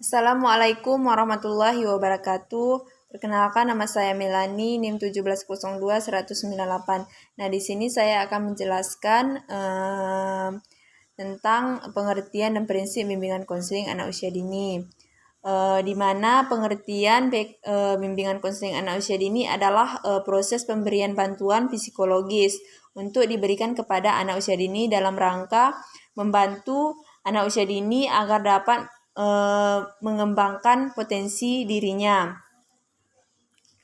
Assalamualaikum warahmatullahi wabarakatuh. Perkenalkan, nama saya Melani, NIM 1702-198. Nah, di sini saya akan menjelaskan tentang pengertian dan prinsip bimbingan konseling anak usia dini. Di mana pengertian bimbingan konseling anak usia dini adalah proses pemberian bantuan psikologis untuk diberikan kepada anak usia dini dalam rangka membantu anak usia dini agar dapat mengembangkan potensi dirinya.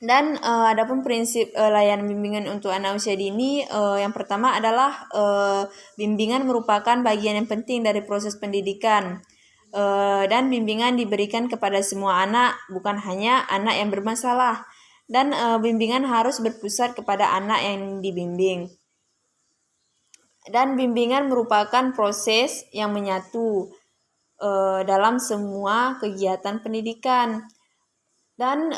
Dan adapun prinsip layanan bimbingan untuk anak usia dini, yang pertama adalah bimbingan merupakan bagian yang penting dari proses pendidikan. Dan bimbingan diberikan kepada semua anak, bukan hanya anak yang bermasalah. Dan bimbingan harus berpusat kepada anak yang dibimbing. Dan bimbingan merupakan proses yang menyatu dalam semua kegiatan pendidikan. Dan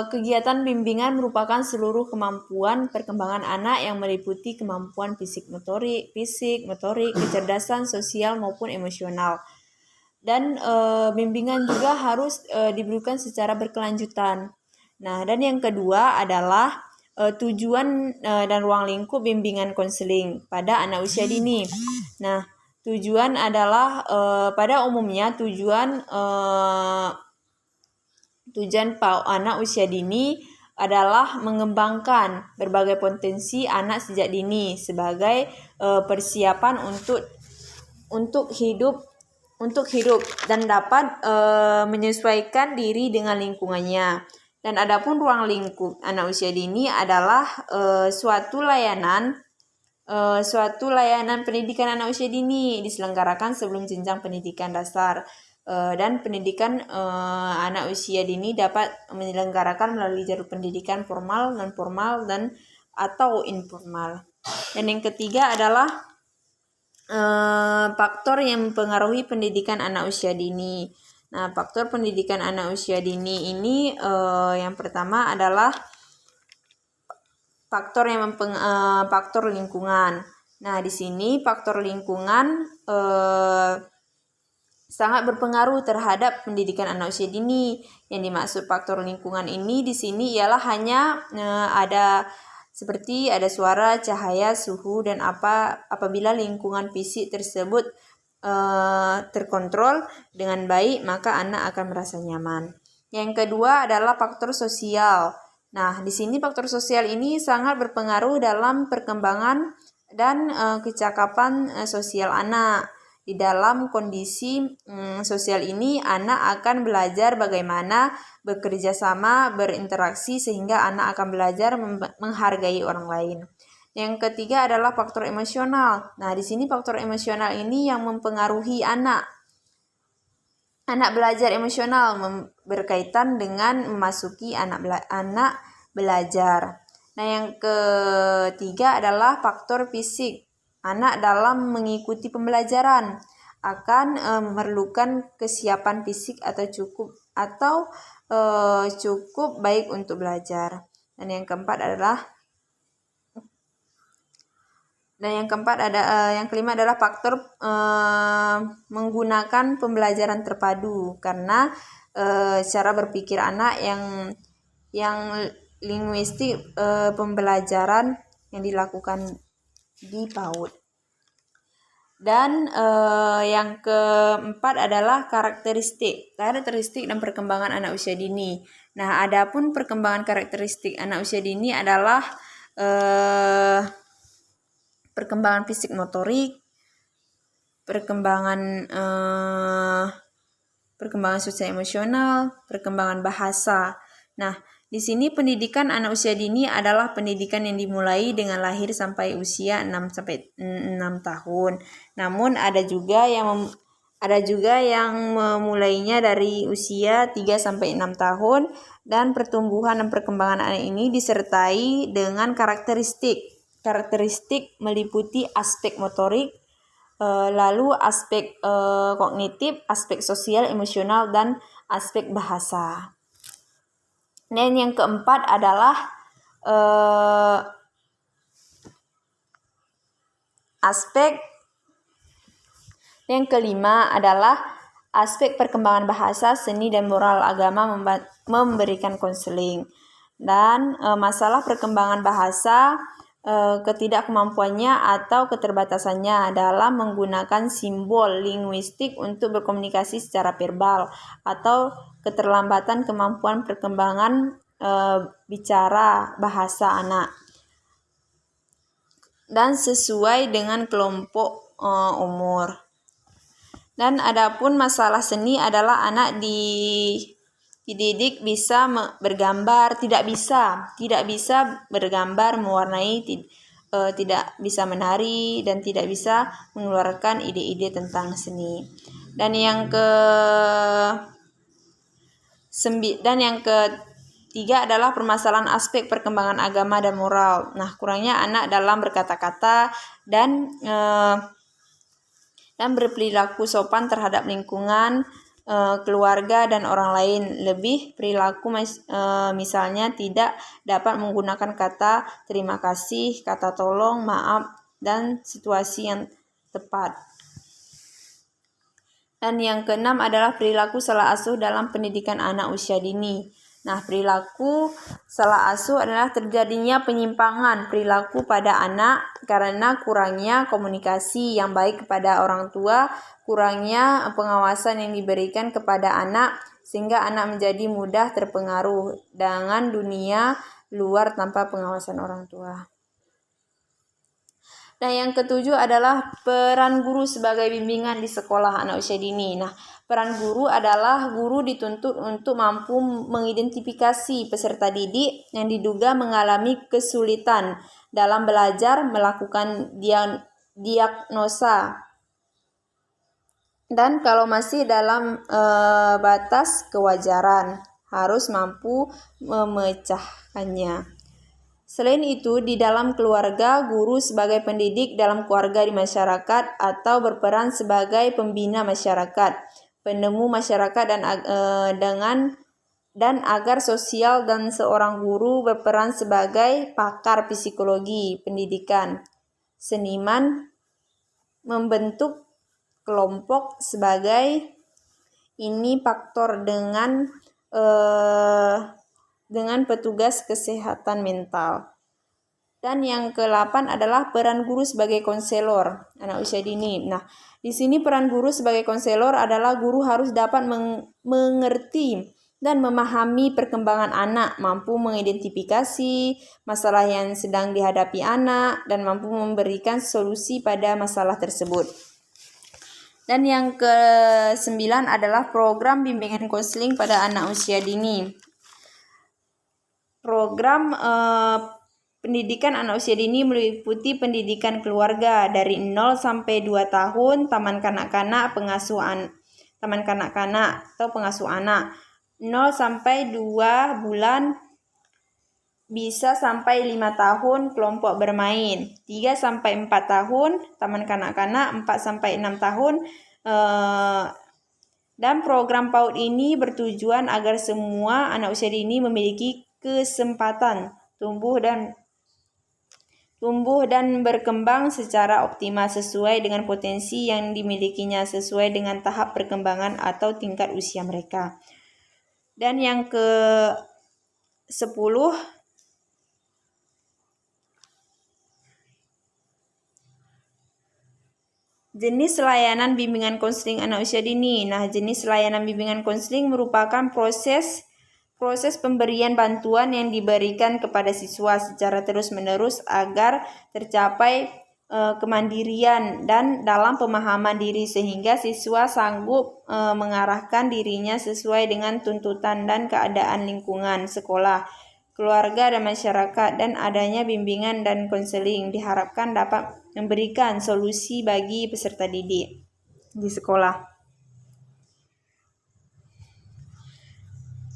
kegiatan bimbingan merupakan seluruh kemampuan perkembangan anak yang meliputi kemampuan fisik, motorik, kecerdasan sosial maupun emosional. Dan bimbingan juga harus diberikan secara berkelanjutan. Nah, dan yang kedua adalah tujuan dan ruang lingkup bimbingan konseling pada anak usia dini. Nah, tujuan adalah pada umumnya tujuan anak usia dini adalah mengembangkan berbagai potensi anak sejak dini sebagai persiapan untuk hidup dan dapat menyesuaikan diri dengan lingkungannya. Dan adapun ruang lingkup anak usia dini adalah suatu layanan pendidikan anak usia dini diselenggarakan sebelum jenjang pendidikan dasar. Dan pendidikan anak usia dini dapat menyelenggarakan melalui jalur pendidikan formal, non formal, dan atau informal. Dan yang ketiga adalah faktor yang mempengaruhi pendidikan anak usia dini. Nah, faktor pendidikan anak usia dini ini yang pertama adalah faktor lingkungan. Nah, di sini faktor lingkungan sangat berpengaruh terhadap pendidikan anak usia dini. Yang dimaksud faktor lingkungan ini di sini ialah hanya ada suara, cahaya, suhu, dan apabila lingkungan fisik tersebut terkontrol dengan baik, maka anak akan merasa nyaman. Yang kedua adalah faktor sosial. Nah, di sini faktor sosial ini sangat berpengaruh dalam perkembangan dan kecakapan sosial anak. Di dalam kondisi sosial ini, anak akan belajar bagaimana bekerja sama, berinteraksi, sehingga anak akan belajar menghargai orang lain. Yang ketiga adalah faktor emosional. Nah, di sini faktor emosional ini yang mempengaruhi anak. Anak belajar emosional berkaitan dengan memasuki anak belajar. Nah, yang ketiga adalah faktor fisik. Anak dalam mengikuti pembelajaran akan memerlukan kesiapan fisik atau cukup baik untuk belajar. Dan yang kelima adalah faktor menggunakan pembelajaran terpadu, karena cara berpikir anak yang linguistik pembelajaran yang dilakukan di PAUD. Dan yang keempat adalah karakteristik dan perkembangan anak usia dini. Nah, adapun perkembangan karakteristik anak usia dini adalah perkembangan fisik motorik, perkembangan sosial emosional, perkembangan bahasa. Nah, di sini pendidikan anak usia dini adalah pendidikan yang dimulai dengan lahir sampai usia 6 tahun. Namun ada juga yang memulainya dari usia 3 sampai 6 tahun, dan pertumbuhan dan perkembangan anak ini disertai dengan karakteristik meliputi aspek motorik, lalu aspek kognitif, aspek sosial, emosional, dan aspek bahasa. Dan yang keempat adalah yang kelima adalah aspek perkembangan bahasa, seni, dan moral agama memberikan konseling. Dan masalah perkembangan bahasa, ketidakmampuannya atau keterbatasannya dalam menggunakan simbol linguistik untuk berkomunikasi secara verbal, atau keterlambatan kemampuan perkembangan bicara bahasa anak. Dan sesuai dengan kelompok umur. Dan adapun masalah seni adalah anak dididik bisa bergambar, tidak bisa bergambar, mewarnai, tidak bisa menari, dan tidak bisa mengeluarkan ide-ide tentang seni. Dan yang ketiga adalah permasalahan aspek perkembangan agama dan moral. Nah, kurangnya anak dalam berkata-kata dan berperilaku sopan terhadap lingkungan, keluarga, dan orang lain. Lebih perilaku misalnya tidak dapat menggunakan kata terima kasih, kata tolong, maaf, dan situasi yang tepat. Dan yang keenam adalah perilaku salah asuh dalam pendidikan anak usia dini. Nah, perilaku salah asuh adalah terjadinya penyimpangan perilaku pada anak karena kurangnya komunikasi yang baik kepada orang tua, kurangnya pengawasan yang diberikan kepada anak, sehingga anak menjadi mudah terpengaruh dengan dunia luar tanpa pengawasan orang tua. Nah, yang ketujuh adalah peran guru sebagai bimbingan di sekolah anak usia dini. Nah, peran guru adalah guru dituntut untuk mampu mengidentifikasi peserta didik yang diduga mengalami kesulitan dalam belajar, melakukan diagnosa, dan kalau masih dalam batas kewajaran, harus mampu memecahkannya. Selain itu, di dalam keluarga, guru sebagai pendidik dalam keluarga di masyarakat atau berperan sebagai pembina masyarakat, penemu masyarakat, dan agar sosial, dan seorang guru berperan sebagai pakar psikologi pendidikan, seniman, membentuk kelompok sebagai ini faktor dengan petugas kesehatan mental. Dan yang ke-8 adalah peran guru sebagai konselor anak usia dini. Nah, di sini peran guru sebagai konselor adalah guru harus dapat mengerti dan memahami perkembangan anak, mampu mengidentifikasi masalah yang sedang dihadapi anak, dan mampu memberikan solusi pada masalah tersebut. Dan yang ke-9 adalah program bimbingan konseling pada anak usia dini. Program pendidikan anak usia dini meliputi pendidikan keluarga dari 0 sampai 2 tahun, taman kanak-kanak, taman kanak-kanak atau pengasuh anak, 0 sampai 2 bulan, bisa sampai 5 tahun, kelompok bermain, 3 sampai 4 tahun, taman kanak-kanak, 4 sampai 6 tahun, dan program PAUD ini bertujuan agar semua anak usia dini memiliki kesempatan tumbuh dan berkembang secara optimal sesuai dengan potensi yang dimilikinya, sesuai dengan tahap perkembangan atau tingkat usia mereka. Dan yang ke-10, jenis layanan bimbingan konseling anak usia dini. Nah, jenis layanan bimbingan konseling merupakan proses pemberian bantuan yang diberikan kepada siswa secara terus-menerus agar tercapai kemandirian dan dalam pemahaman diri, sehingga siswa sanggup mengarahkan dirinya sesuai dengan tuntutan dan keadaan lingkungan sekolah, keluarga, dan masyarakat. Dan adanya bimbingan dan konseling diharapkan dapat memberikan solusi bagi peserta didik di sekolah.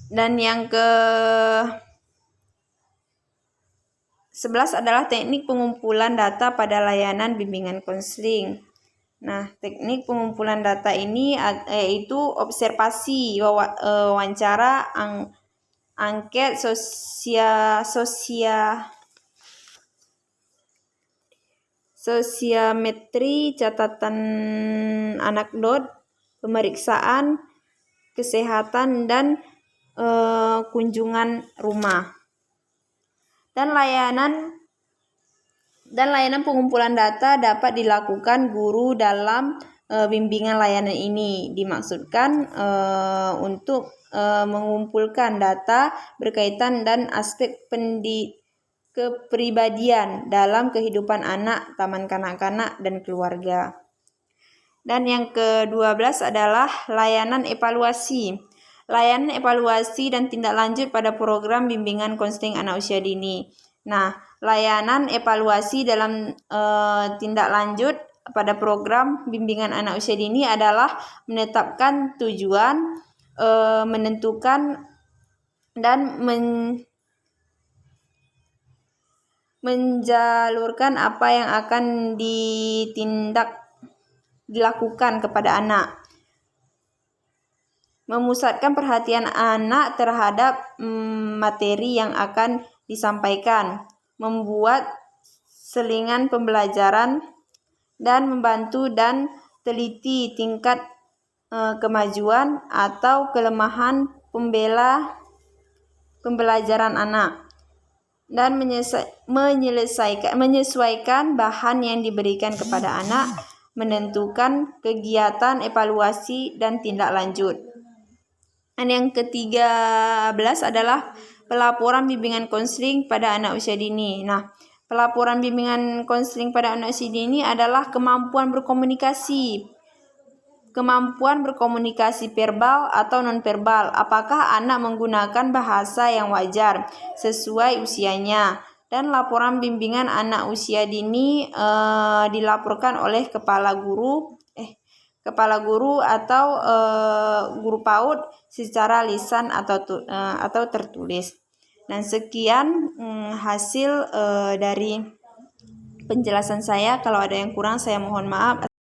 Dan yang ke-11 adalah teknik pengumpulan data pada layanan bimbingan konseling. Nah, teknik pengumpulan data ini yaitu observasi, wawancara, angket, sosiometri, catatan anekdot, pemeriksaan kesehatan dan kunjungan rumah. Dan layanan pengumpulan data dapat dilakukan guru dalam bimbingan layanan ini. Dimaksudkan untuk mengumpulkan data berkaitan dan aspek kepribadian dalam kehidupan anak, taman kanak-kanak, dan keluarga. Dan yang ke-12 adalah layanan evaluasi. Layanan evaluasi dan tindak lanjut pada program bimbingan konseling anak usia dini. Nah, layanan evaluasi dalam tindak lanjut pada program bimbingan anak usia dini adalah menetapkan tujuan, menentukan dan menjalurkan apa yang akan dilakukan kepada anak. Memusatkan perhatian anak terhadap materi yang akan disampaikan, membuat selingan pembelajaran, dan membantu dan teliti tingkat kemajuan atau kelemahan pembelajaran anak, dan menyesuaikan bahan yang diberikan kepada anak, menentukan kegiatan evaluasi dan tindak lanjut. Dan yang ke-13 adalah pelaporan bimbingan konseling pada anak usia dini. Nah, pelaporan bimbingan konseling pada anak usia dini adalah kemampuan berkomunikasi verbal atau non-verbal. Apakah anak menggunakan bahasa yang wajar sesuai usianya? Dan laporan bimbingan anak usia dini dilaporkan oleh kepala guru atau guru PAUD secara lisan atau tertulis. Dan sekian hasil dari penjelasan saya. Kalau ada yang kurang saya mohon maaf.